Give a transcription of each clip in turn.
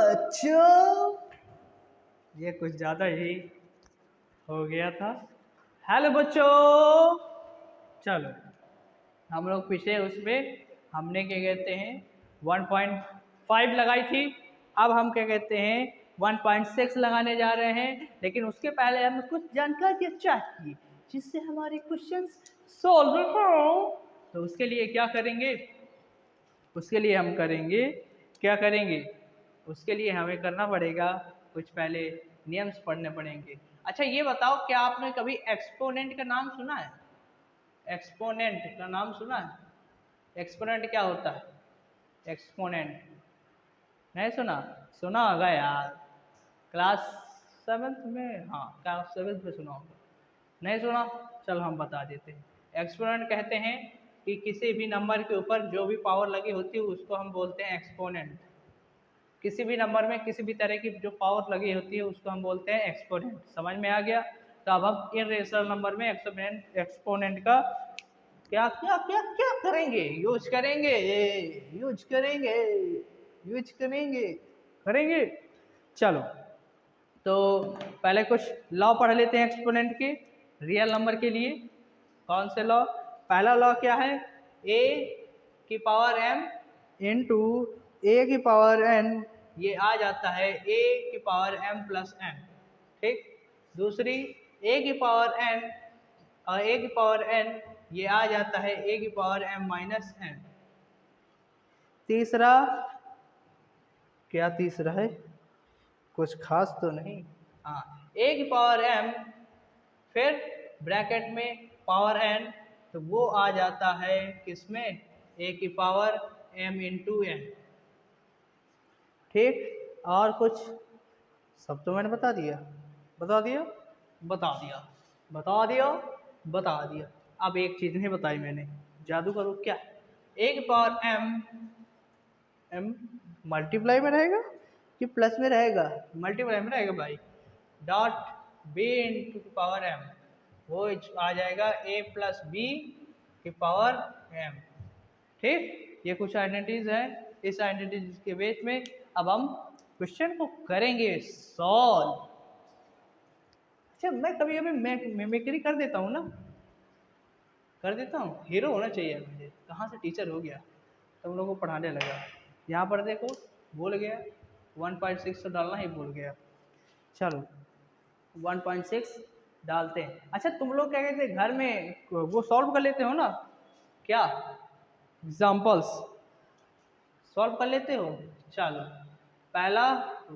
बच्चों, ये कुछ ज़्यादा ही हो गया था। हेलो बच्चों, चलो हम लोग पीछे उसमें हमने क्या कहते हैं 1.5 लगाई थी। अब हम क्या कहते हैं 1.6 लगाने जा रहे हैं, लेकिन उसके पहले हमें कुछ जानकारी चाहिए जिससे हमारे क्वेश्चंस सॉल्व हो। तो उसके लिए क्या करेंगे, उसके लिए हम करेंगे क्या करेंगे, उसके लिए हमें करना पड़ेगा कुछ पहले नियम्स पढ़ने पड़ेंगे। अच्छा ये बताओ, क्या आपने कभी एक्सपोनेंट का नाम सुना है? एक्सपोनेंट का नाम सुना है? एक्सपोनेंट क्या होता है? एक्सपोनेंट नहीं सुना? सुना होगा यार, क्लास 7th में, हाँ क्लास 7th में सुना होगा। नहीं सुना? चलो हम बता देते हैं। एक्सपोनेंट कहते हैं कि किसी भी नंबर के ऊपर जो भी पावर लगी होती है उसको हम बोलते हैं एक्सपोनेंट। किसी भी नंबर में किसी भी तरह की जो पावर लगी होती है उसको हम बोलते हैं एक्सपोनेंट। समझ में आ गया? तो अब हम इर्रेशनल नंबर में एक्सपोनेंट का क्या क्या क्या क्या करेंगे, यूज करेंगे, यूज करेंगे, यूज करेंगे, करेंगे। चलो तो पहले कुछ लॉ पढ़ लेते हैं एक्सपोनेंट के, रियल नंबर के लिए। कौन से लॉ? पहला लॉ क्या है? a की पावर m इंटू ए की पावर n, ये आ जाता है a की पावर m प्लस n। ठीक। दूसरी a की पावर n और a की पावर n, ये आ जाता है a की पावर m माइनस n। तीसरा क्या, तीसरा है कुछ खास तो नहीं, हाँ a की पावर m फिर ब्रैकेट में पावर n, तो वो आ जाता है किसमें? a की पावर m इंटू n। ठीक। और कुछ? सब तो मैंने बता दिया, बता दिया, बता दिया, बता दिया, बता दिया। अब एक चीज नहीं बताई मैंने, जादू करूँ क्या? a की पावर m मल्टीप्लाई में रहेगा कि प्लस में रहेगा? मल्टीप्लाई में रहेगा भाई। डॉट b इंटू की पावर m, वो आ जाएगा a प्लस बी की पावर m। ठीक। ये कुछ आइडेंटिटीज हैं, इस आइडेंटिटीज के बेस में अब हम क्वेश्चन को करेंगे सॉल्व। अच्छा मैं कभी कभी मिमिक्री कर देता हूँ ना, कर देता हूँ। हीरो होना चाहिए मुझे, कहाँ से टीचर हो गया, तुम लोगों को पढ़ाने लगा। यहाँ पर देखो भूल गया, 1.6 तो डालना ही भूल गया। चलो 1.6 डालते हैं। अच्छा तुम लोग क्या कहते हैं घर में वो सॉल्व कर लेते हो ना, क्या एग्जाम्पल्स सॉल्व कर लेते हो? चलो पहला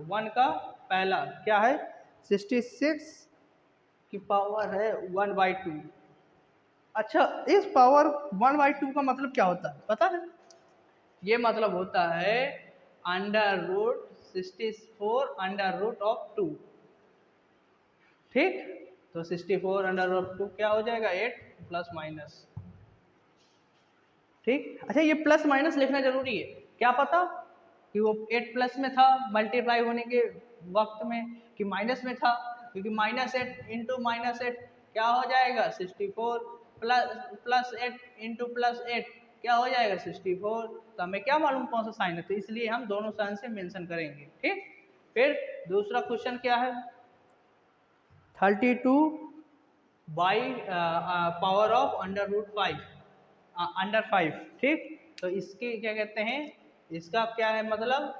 1 का पहला क्या है? 66 की पावर है 1/2। अच्छा इस पावर 1/2 का मतलब क्या होता है पता है? ये मतलब होता है under root 64 under root of 2। ठीक। तो 64 अंडर रूट 2 क्या हो जाएगा? 8 प्लस माइनस। ठीक। अच्छा ये प्लस माइनस लिखना जरूरी है, क्या पता कि वो 8 प्लस में था मल्टीप्लाई होने के वक्त में कि माइनस में था, क्योंकि -8 इंटू -8 क्या हो जाएगा? 64 प्लस 8 इंटू +8 क्या हो जाएगा? 64। तो हमें क्या मालूम कौन सा साइन है, तो इसलिए हम दोनों साइन से मेंशन करेंगे। ठीक। फिर दूसरा क्वेश्चन क्या है? 32 by power of under root 5 under 5। ठीक। तो इसकी क्या कहते हैं, इसका क्या है मतलब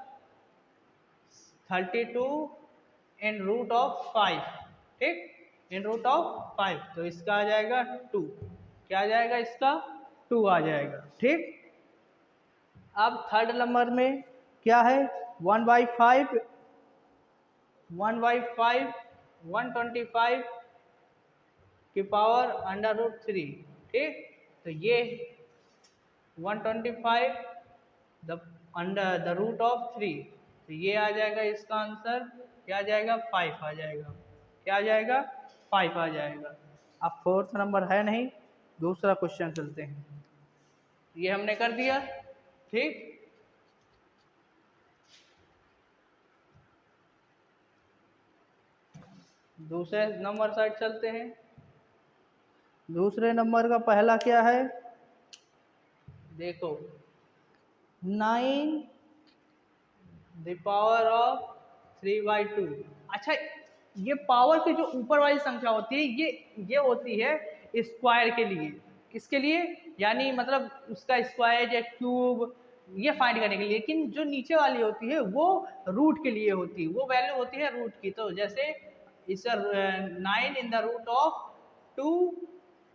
32 इन रूट ऑफ 5। ठीक। इन रूट ऑफ 5, तो इसका आ जाएगा 2। क्या आ जाएगा इसका? 2 आ जाएगा। ठीक। अब थर्ड नंबर में क्या है? 1/5 1/5 125 की पावर अंडर रूट 3। ठीक। तो ये 125 the under the root of 3, तो ये आ जाएगा इसका आंसर क्या आ जाएगा? 5 आ जाएगा। क्या आ जाएगा? 5 आ जाएगा। अब फोर्थ नंबर है नहीं, दूसरा क्वेश्चन चलते हैं। ये हमने कर दिया। ठीक। दूसरे नंबर साइड चलते हैं। दूसरे नंबर का पहला क्या है? देखो 9 द पावर ऑफ 3/2। अच्छा, ये पावर की जो ऊपर वाली संख्या होती है ये होती है स्क्वायर के लिए। किसके लिए? यानी मतलब उसका स्क्वायर या क्यूब ये फाइंड करने के लिए। लेकिन जो नीचे वाली होती है वो रूट के लिए होती है, वो वैल्यू होती है रूट की। तो जैसे इस 9 in the root of 2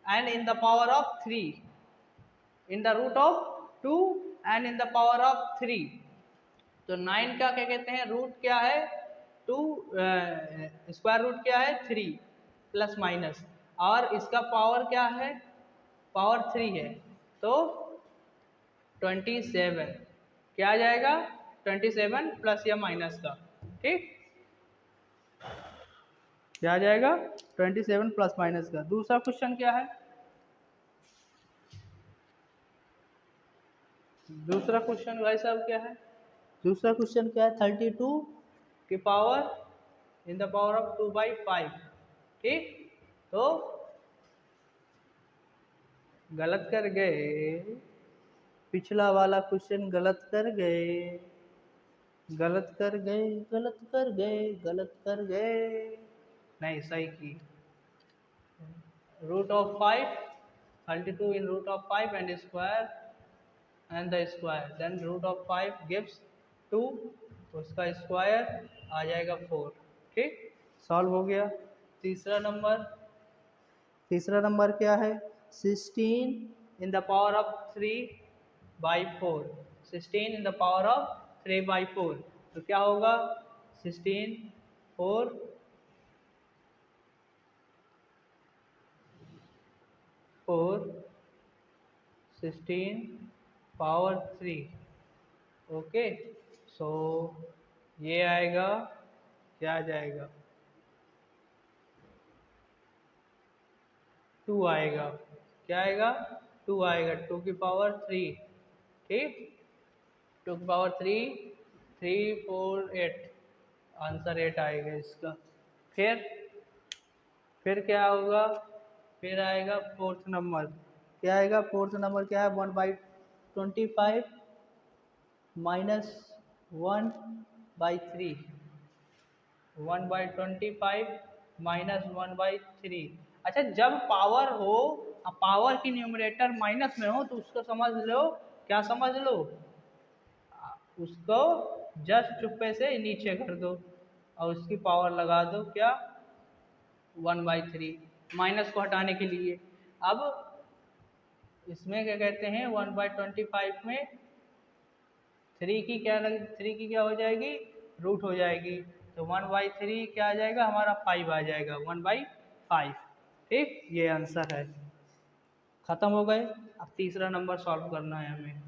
and in the power of 3, in the root of 2 and in the power of 3। तो 9 का क्या कहते हैं, रूट क्या है 2, स्क्वायर रूट क्या है 3 प्लस माइनस, और इसका पावर क्या है, पावर 3 है। तो 27 क्या आ जाएगा, 27 प्लस या माइनस का, ठीक, क्या आ जाएगा 27 प्लस माइनस का। दूसरा क्वेश्चन क्या है, दूसरा क्वेश्चन भाई साहब क्या है, दूसरा क्वेश्चन क्या है, 32 की power in the power of 2/5, ठीक। तो गलत कर गए, पिछला वाला क्वेश्चन गलत कर गए, गलत कर गए, गलत कर गए, गलत कर गए, नहीं सही की। Root of 5, 32 in root of 5 and square and the square, then root of 5 gives 2, उसका स्क्वायर आ जाएगा 4, ठीक, सॉल्व हो गया। तीसरा नंबर, तीसरा नंबर क्या है, 16 इन the power of 3/4, 16 in the power of 3/4, तो क्या होगा 16 4 4 16 पावर 3, ओके। सो ये आएगा, क्या आ जाएगा 2 आएगा, क्या आएगा 2 आएगा, 2 की पावर 3, ठीक, 2 की पावर 3, 3 4 8, आंसर 8 आएगा इसका। फिर क्या होगा, फिर आएगा फोर्थ नंबर, क्या आएगा फोर्थ नंबर, क्या है 1/25 माइनस 1/3, 1/25 माइनस 1/3। अच्छा, जब पावर हो, पावर की न्यूमरेटर माइनस में हो तो उसको समझ लो, क्या समझ लो, उसको जस्ट चुप्पे से नीचे कर दो और उसकी पावर लगा दो क्या 1/3, माइनस को हटाने के लिए। अब इसमें क्या कहते हैं 1/25 में 3 की क्या 3 की क्या हो जाएगी, रूट हो जाएगी, तो 1/3 क्या आ जाएगा हमारा 5 आ जाएगा, 1/5, ठीक, ये आंसर है। खत्म हो गए। अब तीसरा नंबर सॉल्व करना है हमें,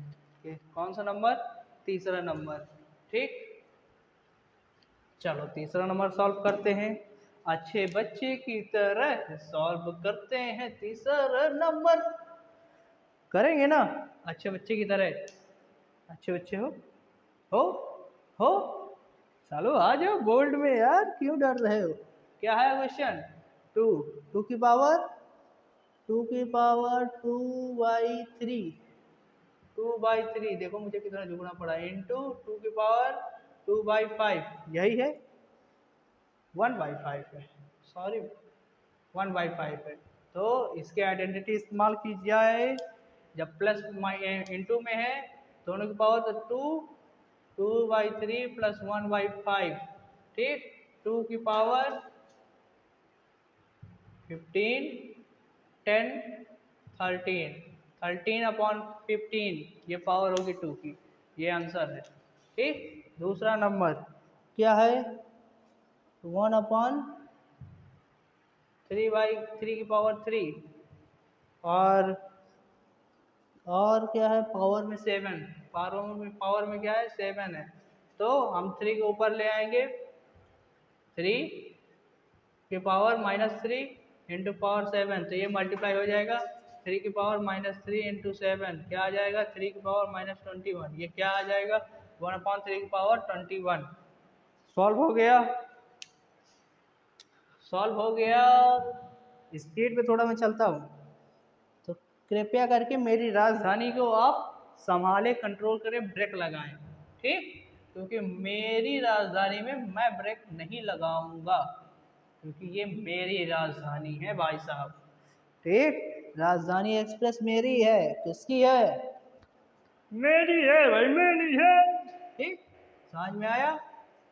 कौन सा नंबर, तीसरा नंबर, ठीक। चलो तीसरा नंबर सॉल्व करते हैं, अच्छे बच्चे की तरह सॉल्व करते हैं तीसरा नंबर, करेंगे ना अच्छे बच्चे की तरह, अच्छे बच्चे हो हो, चलो आ जाओ बोल्ड में यार, क्यों डर रहे हो। क्या है क्वेश्चन, 2, 2 की पावर 2/3, 2/3, देखो मुझे कितना झुकना पड़ा, इंटू 2 की पावर 2/5, यही है 1/5 है, सॉरी 1/5 है। तो इसके आइडेंटिटी इस्तेमाल की जाए, जब प्लस इंटू में है दोनों की पावर, तो 2/3 प्लस 1/5, ठीक, 2 की पावर 15 10 13, 13/15, ये पावर होगी 2 की, ये आंसर है, ठीक। दूसरा नंबर क्या है 1/3 की पावर 3, और क्या है पावर में 7, पावर में क्या है 7 है, तो हम 3 के ऊपर ले आएंगे, 3 की पावर -3 इंटू पावर 7, तो ये मल्टीप्लाई हो जाएगा, 3 की पावर -3 इंटू 7 क्या आ जाएगा 3 की पावर -21, ये क्या आ जाएगा 1/3 की पावर 21। सॉल्व हो गया, सॉल्व हो गया। स्पीड पे थोड़ा मैं चलता हूँ, तो कृपया करके मेरी राजधानी को आप संभाले, कंट्रोल करें, ब्रेक लगाएं, ठीक। क्योंकि मेरी राजधानी में मैं ब्रेक नहीं लगाऊंगा, क्योंकि ये मेरी राजधानी है भाई साहब। ठीक, राजधानी एक्सप्रेस मेरी है, किसकी है? मेरी है भाई, मेरी है। ठीक, समझ में आया?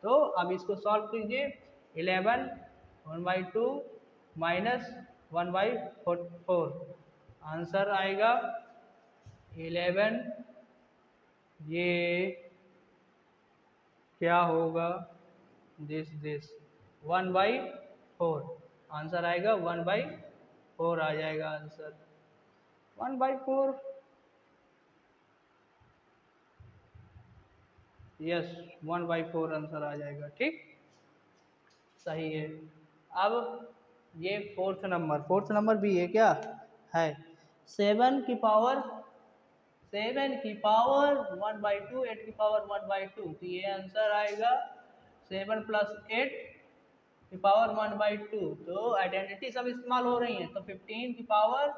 तो अब इसको सॉल्व कीजिए। 11 1/2 माइनस 1/4, आंसर आएगा 11। ये क्या होगा? दिस 1/4, आंसर आएगा 1/4 आ जाएगा आंसर 1/4। यस, 1/4 आंसर आ जाएगा। ठीक, सही है। अब ये फोर्थ नंबर भी है क्या? है। 7 की पावर 1/2, 8 की पावर 1/2, तो ये आंसर आएगा 7 + 8 की पावर 1/2। तो आइडेंटिटी सब इस्तेमाल हो रही हैं, तो 15 की पावर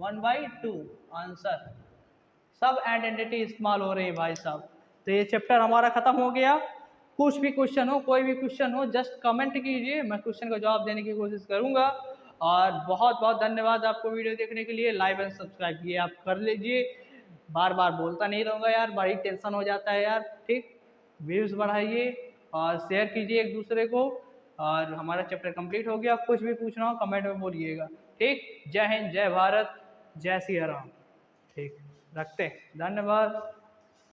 1/2 आंसर। सब आइडेंटिटी इस्तेमाल हो रही है भाई साहब। तो ये चैप्टर हमारा खत्म हो गया। कुछ भी क्वेश्चन हो, कोई भी क्वेश्चन हो, जस्ट कमेंट कीजिए, मैं क्वेश्चन का जवाब देने की कोशिश करूंगा। और बहुत बहुत धन्यवाद आपको वीडियो देखने के लिए। लाइक एंड सब्सक्राइब किए आप कर लीजिए। बार बार बोलता नहीं रहूँगा यार, बड़ी टेंशन हो जाता है यार। ठीक, व्यूज़ बढ़ाइए और शेयर कीजिए एक दूसरे को। और हमारा चैप्टर कंप्लीट हो गया। कुछ भी पूछना हो कमेंट में बोलिएगा। ठीक, जय हिंद, जय भारत, जय सिया राम। ठीक, रखते हैं, धन्यवाद।